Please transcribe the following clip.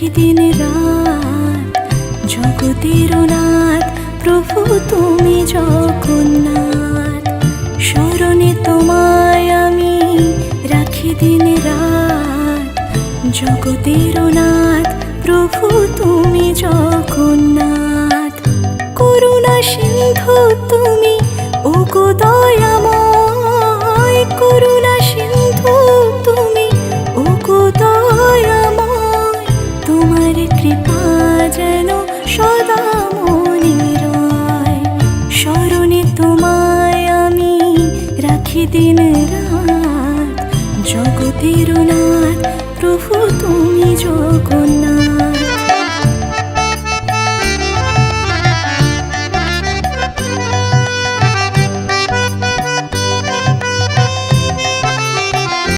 রাখি দিন রাত। জগতের নাথ প্রভু তুমি জগন্নাথ, স্মরণে তোমায় আমি রাখি দিন রাত। জগতের নাথ প্রভু তুমি জগন্নাথ, করুণা সিন্ধু তুমি ওগো দয়াময়। করুণা সিন্ধু তুমি ওগো দয়াময়, তোমার কৃপা যেন সদা মনে রয়। স্মরণে তোমায় আমি রাখি দিন রাত। জগতের নাথ প্রভু তুমি জগন্নাথ।